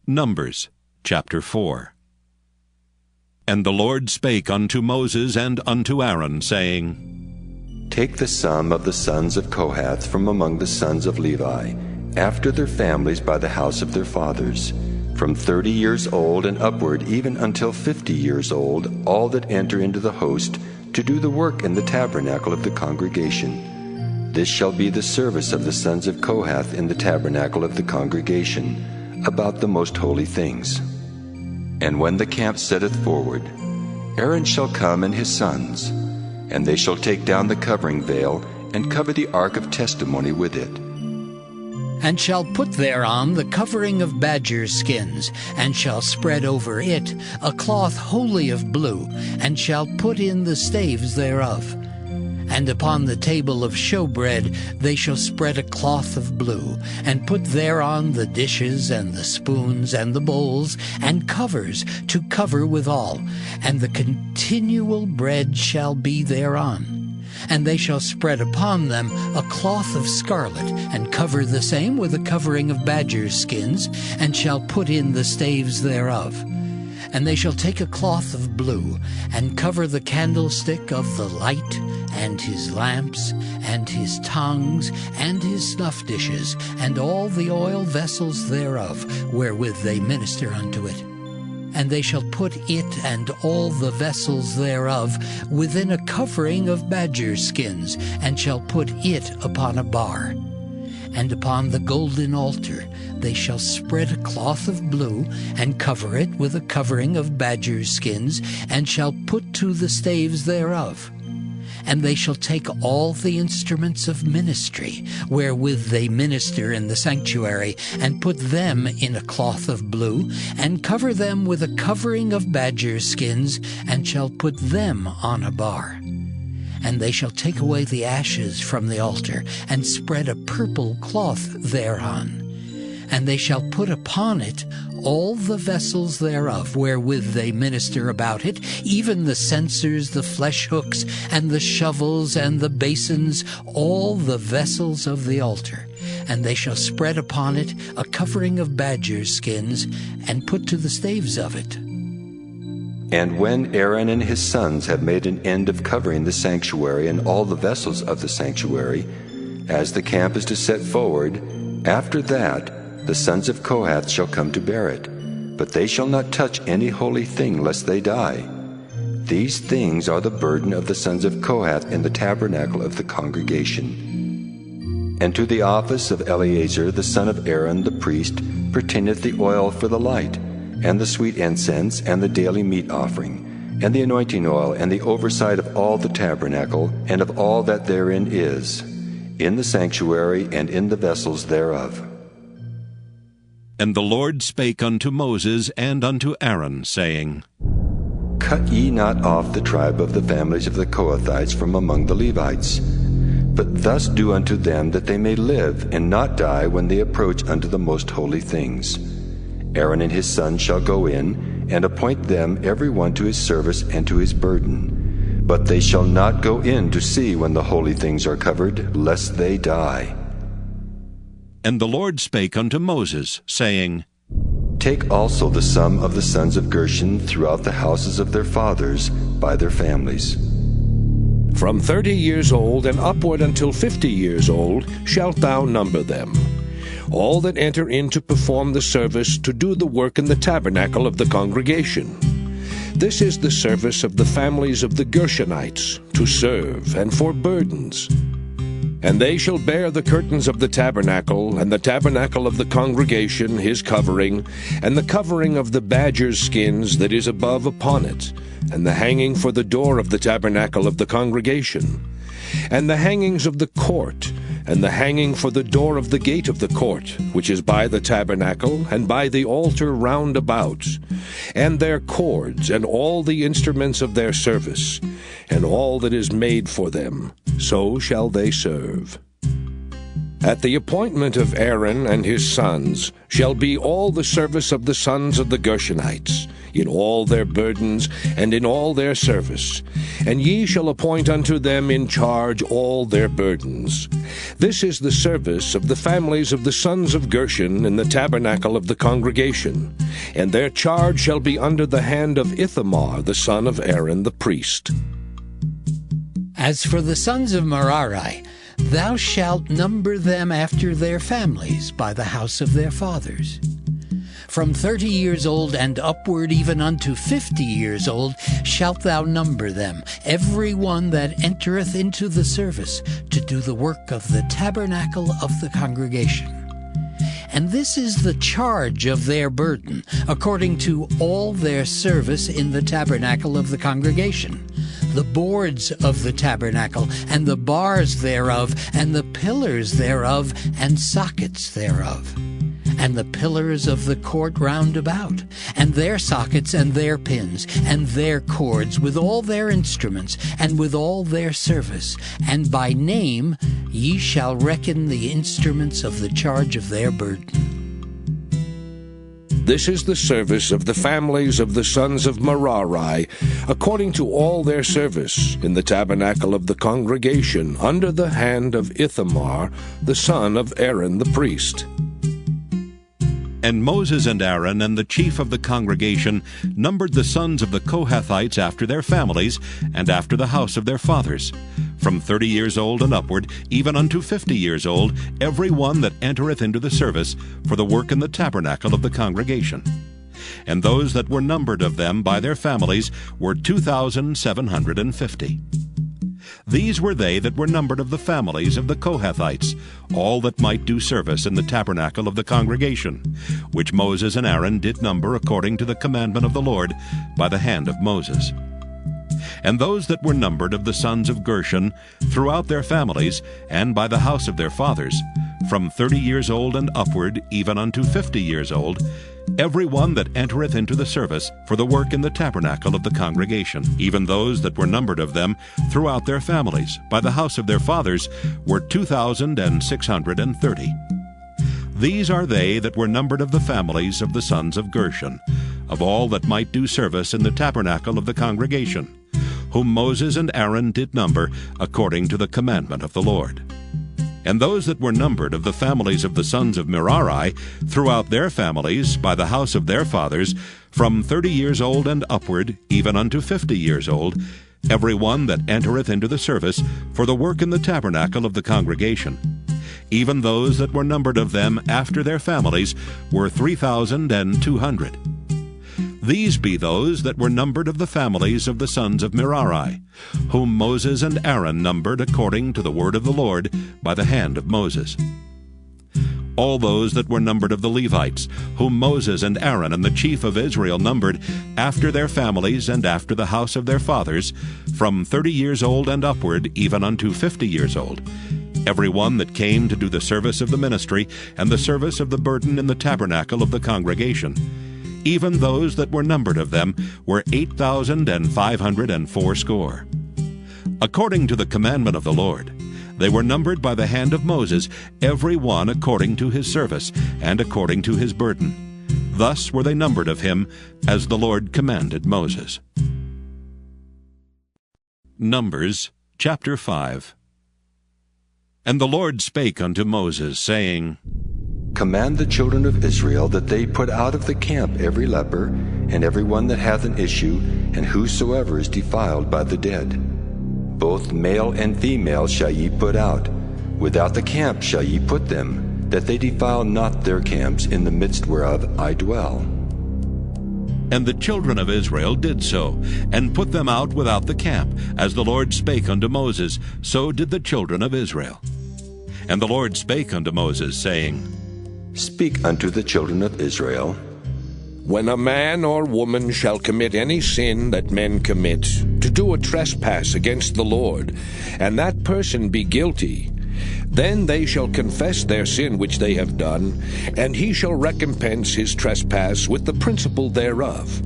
Numbers chapter 4. And the Lord spake unto Moses and unto Aaron, saying, Take the sum of the sons of Kohath from among the sons of Levi, after their families by the house of their fathers, from 30 years old and upward, even until 50 years old, all that enter into the host, to do the work in the tabernacle of the congregation. This shall be the service of the sons of Kohath in the tabernacle of the congregation, about the most holy things. And when the camp setteth forward, Aaron shall come and his sons, and they shall take down the covering veil, and cover the ark of testimony with it. And shall put thereon the covering of badgers' skins, and shall spread over it a cloth wholly of blue, and shall put in the staves thereof. And upon the table of showbread they shall spread a cloth of blue, and put thereon the dishes, and the spoons, and the bowls, and covers to cover withal, and the continual bread shall be thereon. And they shall spread upon them a cloth of scarlet, and cover the same with a covering of badgers' skins, and shall put in the staves thereof. And they shall take a cloth of blue, and cover the candlestick of the light, and his lamps, and his tongues, and his snuff dishes, and all the oil vessels thereof, wherewith they minister unto it. And they shall put it and all the vessels thereof within a covering of badgers' skins, and shall put it upon a bar. And upon the golden altar they shall spread a cloth of blue, and cover it with a covering of badgers' skins, and shall put to the staves thereof. And they shall take all the instruments of ministry, wherewith they minister in the sanctuary, and put them in a cloth of blue, and cover them with a covering of badgers' skins, and shall put them on a bar. And they shall take away the ashes from the altar, and spread a purple cloth thereon. And they shall put upon it all the vessels thereof, wherewith they minister about it, even the censers, the flesh hooks, and the shovels, and the basins, all the vessels of the altar. And they shall spread upon it a covering of badgers' skins, and put to the staves of it. And when Aaron and his sons have made an end of covering the sanctuary and all the vessels of the sanctuary, as the camp is to set forward, after that the sons of Kohath shall come to bear it, but they shall not touch any holy thing, lest they die. These things are the burden of the sons of Kohath in the tabernacle of the congregation. And to the office of Eleazar the son of Aaron the priest pertaineth the oil for the light, and the sweet incense, and the daily meat offering, and the anointing oil, and the oversight of all the tabernacle, and of all that therein is, in the sanctuary and in the vessels thereof. And the Lord spake unto Moses and unto Aaron, saying, Cut ye not off the tribe of the families of the Kohathites from among the Levites, but thus do unto them that they may live, and not die when they approach unto the most holy things. Aaron and his sons shall go in, and appoint them every one to his service and to his burden. But they shall not go in to see when the holy things are covered, lest they die. And the Lord spake unto Moses, saying, Take also the sum of the sons of Gershon throughout the houses of their fathers by their families. From 30 years old and upward until 50 years old shalt thou number them. All that enter in to perform the service to do the work in the tabernacle of the congregation. This is the service of the families of the Gershonites, to serve and for burdens. And they shall bear the curtains of the tabernacle, and the tabernacle of the congregation his covering, and the covering of the badgers' skins that is above upon it, and the hanging for the door of the tabernacle of the congregation, and the hangings of the court, and the hanging for the door of the gate of the court, which is by the tabernacle, and by the altar round about, and their cords, and all the instruments of their service, and all that is made for them, so shall they serve. At the appointment of Aaron and his sons shall be all the service of the sons of the Gershonites, in all their burdens, and in all their service. And ye shall appoint unto them in charge all their burdens. This is the service of the families of the sons of Gershon in the tabernacle of the congregation. And their charge shall be under the hand of Ithamar the son of Aaron the priest. As for the sons of Merari, thou shalt number them after their families by the house of their fathers. From 30 years old and upward, even unto 50 years old, shalt thou number them, every one that entereth into the service, to do the work of the tabernacle of the congregation. And this is the charge of their burden, according to all their service in the tabernacle of the congregation: the boards of the tabernacle, and the bars thereof, and the pillars thereof, and sockets thereof, and the pillars of the court round about, and their sockets, and their pins, and their cords, with all their instruments, and with all their service. And by name ye shall reckon the instruments of the charge of their burden. This is the service of the families of the sons of Merari, according to all their service, in the tabernacle of the congregation, under the hand of Ithamar, the son of Aaron the priest. And Moses and Aaron and the chief of the congregation numbered the sons of the Kohathites after their families, and after the house of their fathers, from 30 years old and upward, even unto 50 years old, every one that entereth into the service for the work in the tabernacle of the congregation. And those that were numbered of them by their families were 2,750. These were they that were numbered of the families of the Kohathites, all that might do service in the tabernacle of the congregation, which Moses and Aaron did number according to the commandment of the Lord by the hand of Moses. And those that were numbered of the sons of Gershon throughout their families, and by the house of their fathers, from 30 years old and upward, even unto 50 years old, every one that entereth into the service for the work in the tabernacle of the congregation, even those that were numbered of them throughout their families, by the house of their fathers, were 2,630. These are they that were numbered of the families of the sons of Gershon, of all that might do service in the tabernacle of the congregation, whom Moses and Aaron did number according to the commandment of the Lord. And those that were numbered of the families of the sons of Merari throughout their families by the house of their fathers, from 30 years old and upward, even unto 50 years old, every one that entereth into the service for the work in the tabernacle of the congregation. Even those that were numbered of them after their families were 3,200. These be those that were numbered of the families of the sons of Merari, whom Moses and Aaron numbered according to the word of the Lord by the hand of Moses. All those that were numbered of the Levites, whom Moses and Aaron and the chief of Israel numbered after their families and after the house of their fathers, from 30 years old and upward, even unto 50 years old, every one that came to do the service of the ministry and the service of the burden in the tabernacle of the congregation. Even those that were numbered of them were 8,580. According to the commandment of the Lord, they were numbered by the hand of Moses, every one according to his service, and according to his burden. Thus were they numbered of him, as the Lord commanded Moses. Numbers chapter 5. And the Lord spake unto Moses, saying, Command the children of Israel that they put out of the camp every leper, and every one that hath an issue, and whosoever is defiled by the dead. Both male and female shall ye put out. Without the camp shall ye put them, that they defile not their camps, in the midst whereof I dwell. And the children of Israel did so, and put them out without the camp, as the Lord spake unto Moses, so did the children of Israel. And the Lord spake unto Moses, saying, Speak unto the children of Israel. When a man or woman shall commit any sin that men commit, to do a trespass against the Lord, and that person be guilty, then they shall confess their sin which they have done, and he shall recompense his trespass with the principal thereof,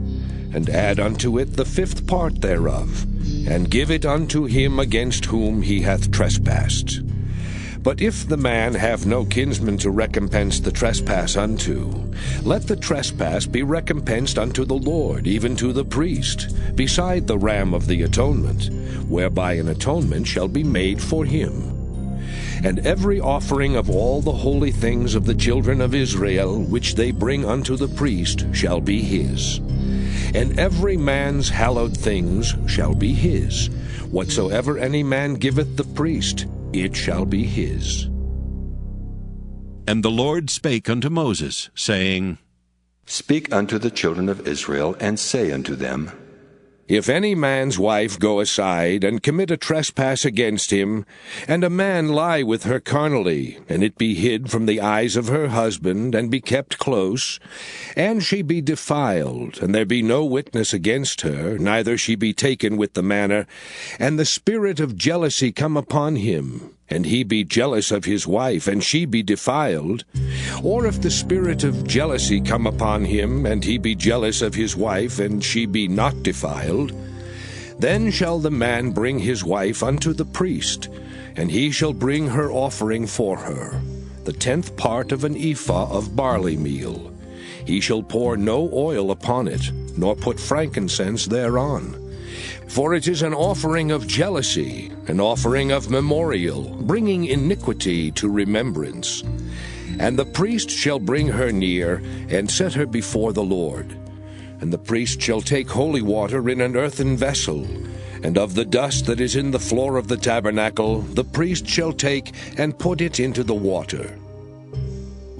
and add unto it the 5th part thereof, and give it unto him against whom he hath trespassed. But if the man have no kinsman to recompense the trespass unto, let the trespass be recompensed unto the Lord, even to the priest, beside the ram of the atonement, whereby an atonement shall be made for him. And every offering of all the holy things of the children of Israel, which they bring unto the priest, shall be his. And every man's hallowed things shall be his. Whatsoever any man giveth the priest, it shall be his. And the Lord spake unto Moses, saying, Speak unto the children of Israel, and say unto them, If any man's wife go aside, and commit a trespass against him, and a man lie with her carnally, and it be hid from the eyes of her husband, and be kept close, and she be defiled, and there be no witness against her, neither she be taken with the manner, and the spirit of jealousy come upon him, and he be jealous of his wife, and she be defiled, or if the spirit of jealousy come upon him, and he be jealous of his wife, and she be not defiled, then shall the man bring his wife unto the priest, and he shall bring her offering for her, the 10th part of an ephah of barley meal. He shall pour no oil upon it, nor put frankincense thereon. For it is an offering of jealousy, an offering of memorial, bringing iniquity to remembrance. And the priest shall bring her near, and set her before the Lord. And the priest shall take holy water in an earthen vessel, and of the dust that is in the floor of the tabernacle the priest shall take, and put it into the water.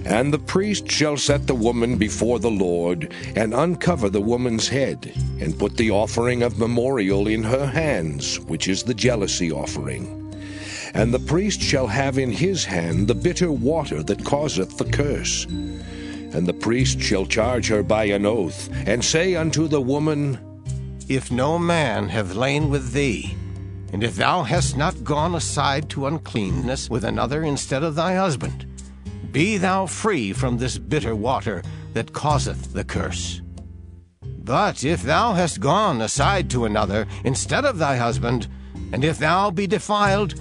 And the priest shall set the woman before the Lord, and uncover the woman's head, and put the offering of memorial in her hands, which is the jealousy offering. And the priest shall have in his hand the bitter water that causeth the curse. And the priest shall charge her by an oath, and say unto the woman, If no man have lain with thee, and if thou hast not gone aside to uncleanness with another instead of thy husband, be thou free from this bitter water that causeth the curse. But if thou hast gone aside to another instead of thy husband, and if thou be defiled,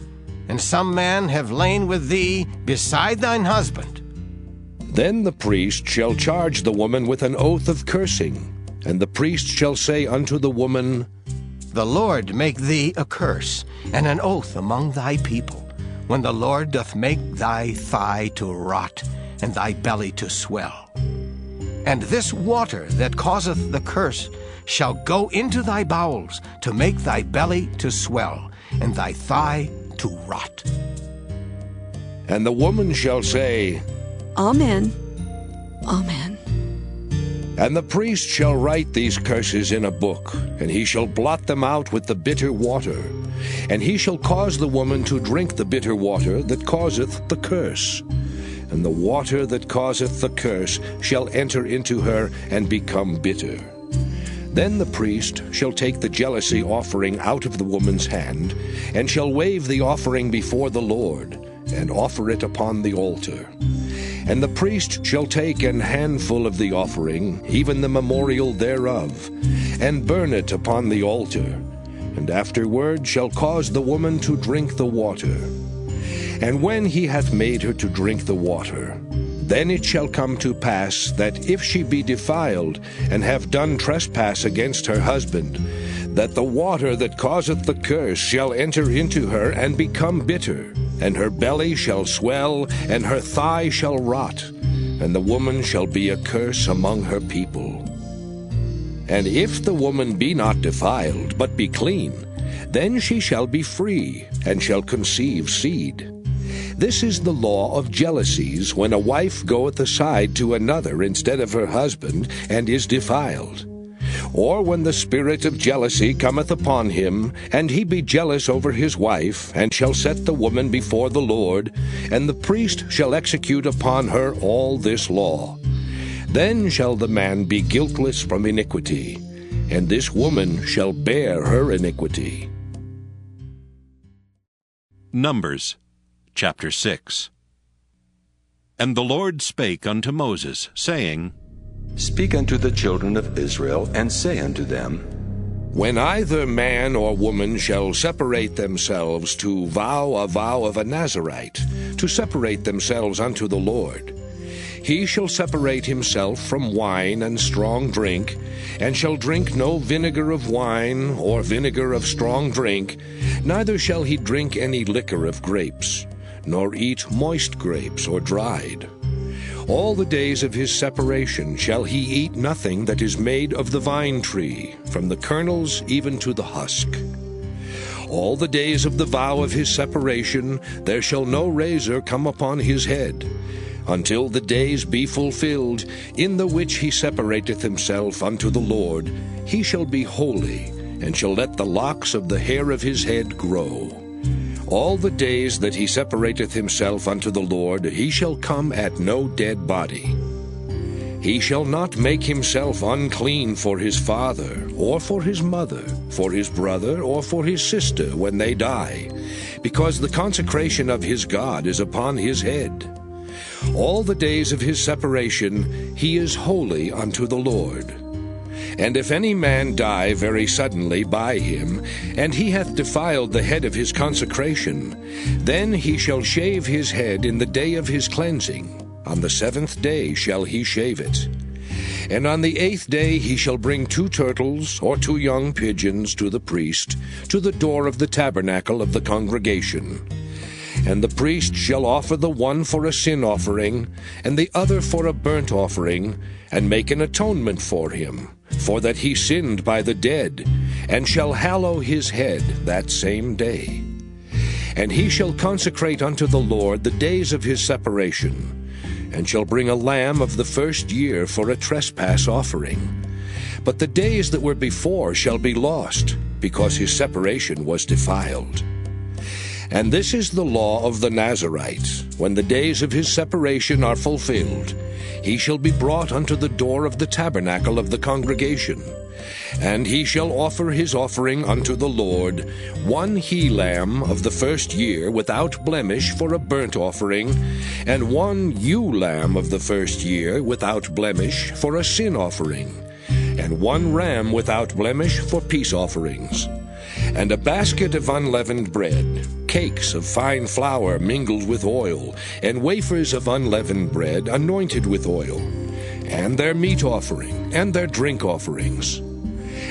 and some man have lain with thee beside thine husband, then the priest shall charge the woman with an oath of cursing, and the priest shall say unto the woman, The Lord make thee a curse and an oath among thy people, when the Lord doth make thy thigh to rot, and thy belly to swell. And this water that causeth the curse shall go into thy bowels, to make thy belly to swell, and thy thigh to rot. And the woman shall say, Amen. Amen. And the priest shall write these curses in a book, and he shall blot them out with the bitter water. And he shall cause the woman to drink the bitter water that causeth the curse. And the water that causeth the curse shall enter into her and become bitter. Then the priest shall take the jealousy offering out of the woman's hand, and shall wave the offering before the Lord, and offer it upon the altar. And the priest shall take an handful of the offering, even the memorial thereof, and burn it upon the altar, and afterward shall cause the woman to drink the water. And when he hath made her to drink the water, then it shall come to pass that if she be defiled, and have done trespass against her husband, that the water that causeth the curse shall enter into her and become bitter, and her belly shall swell, and her thigh shall rot, and the woman shall be a curse among her people. And if the woman be not defiled, but be clean, then she shall be free, and shall conceive seed. This is the law of jealousies, when a wife goeth aside to another instead of her husband, and is defiled. Or when the spirit of jealousy cometh upon him, and he be jealous over his wife, and shall set the woman before the Lord, and the priest shall execute upon her all this law. Then shall the man be guiltless from iniquity, and this woman shall bear her iniquity. Numbers chapter 6. And the Lord spake unto Moses, saying, Speak unto the children of Israel, and say unto them, When either man or woman shall separate themselves to vow a vow of a Nazirite, to separate themselves unto the Lord. He shall separate himself from wine and strong drink, and shall drink no vinegar of wine or vinegar of strong drink, neither shall he drink any liquor of grapes, nor eat moist grapes or dried. All the days of his separation shall he eat nothing that is made of the vine tree, from the kernels even to the husk. All the days of the vow of his separation there shall no razor come upon his head, until the days be fulfilled, in the which he separateth himself unto the Lord. He shall be holy, and shall let the locks of the hair of his head grow. All the days that he separateth himself unto the Lord, he shall come at no dead body. He shall not make himself unclean for his father, or for his mother, for his brother, or for his sister when they die, because the consecration of his God is upon his head. All the days of his separation he is holy unto the Lord. And if any man die very suddenly by him, and he hath defiled the head of his consecration, then he shall shave his head in the day of his cleansing. On the 7th day shall he shave it. And on the 8th day he shall bring 2 turtles or 2 young pigeons to the priest, to the door of the tabernacle of the congregation. And the priest shall offer the one for a sin offering, and the other for a burnt offering, and make an atonement for him, for that he sinned by the dead, and shall hallow his head that same day. And he shall consecrate unto the Lord the days of his separation, and shall bring a lamb of the first year for a trespass offering. But the days that were before shall be lost, because his separation was defiled. And this is the law of the Nazirite. When the days of his separation are fulfilled, he shall be brought unto the door of the tabernacle of the congregation. And he shall offer his offering unto the Lord, 1 he-lamb of the first year without blemish for a burnt offering, and 1 ewe-lamb of the first year without blemish for a sin offering, and 1 ram without blemish for peace offerings. And a basket of unleavened bread, cakes of fine flour mingled with oil, and wafers of unleavened bread anointed with oil, and their meat offering, and their drink offerings.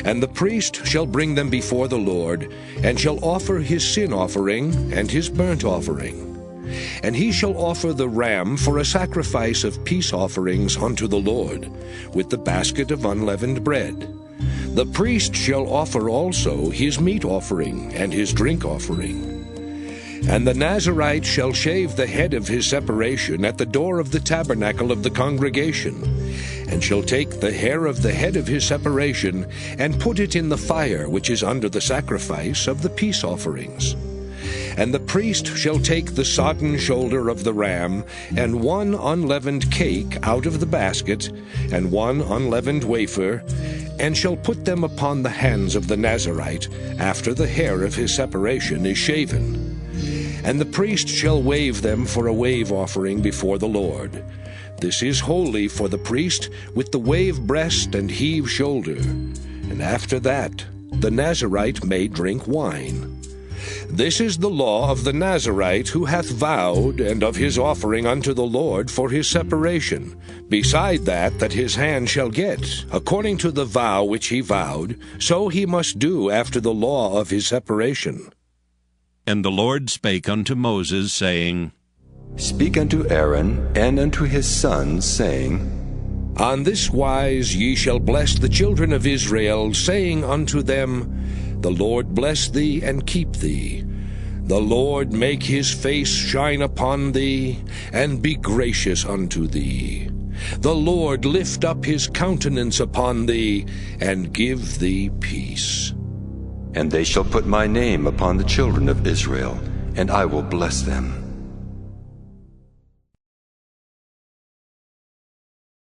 And the priest shall bring them before the Lord, and shall offer his sin offering and his burnt offering. And he shall offer the ram for a sacrifice of peace offerings unto the Lord, with the basket of unleavened bread. The priest shall offer also his meat offering and his drink offering. And the Nazirite shall shave the head of his separation at the door of the tabernacle of the congregation, and shall take the hair of the head of his separation, and put it in the fire which is under the sacrifice of the peace offerings. And the priest shall take the sodden shoulder of the ram, and 1 unleavened cake out of the basket, and 1 unleavened wafer, and shall put them upon the hands of the Nazirite, after the hair of his separation is shaven. And the priest shall wave them for a wave offering before the Lord. This is holy for the priest, with the wave breast and heave shoulder. And after that the Nazirite may drink wine. This is the law of the Nazirite who hath vowed, and of his offering unto the Lord for his separation, beside that his hand shall get, according to the vow which he vowed, so he must do after the law of his separation. And the Lord spake unto Moses, saying, Speak unto Aaron and unto his sons, saying, On this wise ye shall bless the children of Israel, saying unto them, The Lord bless thee and keep thee. The Lord make his face shine upon thee, and be gracious unto thee. The Lord lift up his countenance upon thee, and give thee peace. And they shall put my name upon the children of Israel, and I will bless them.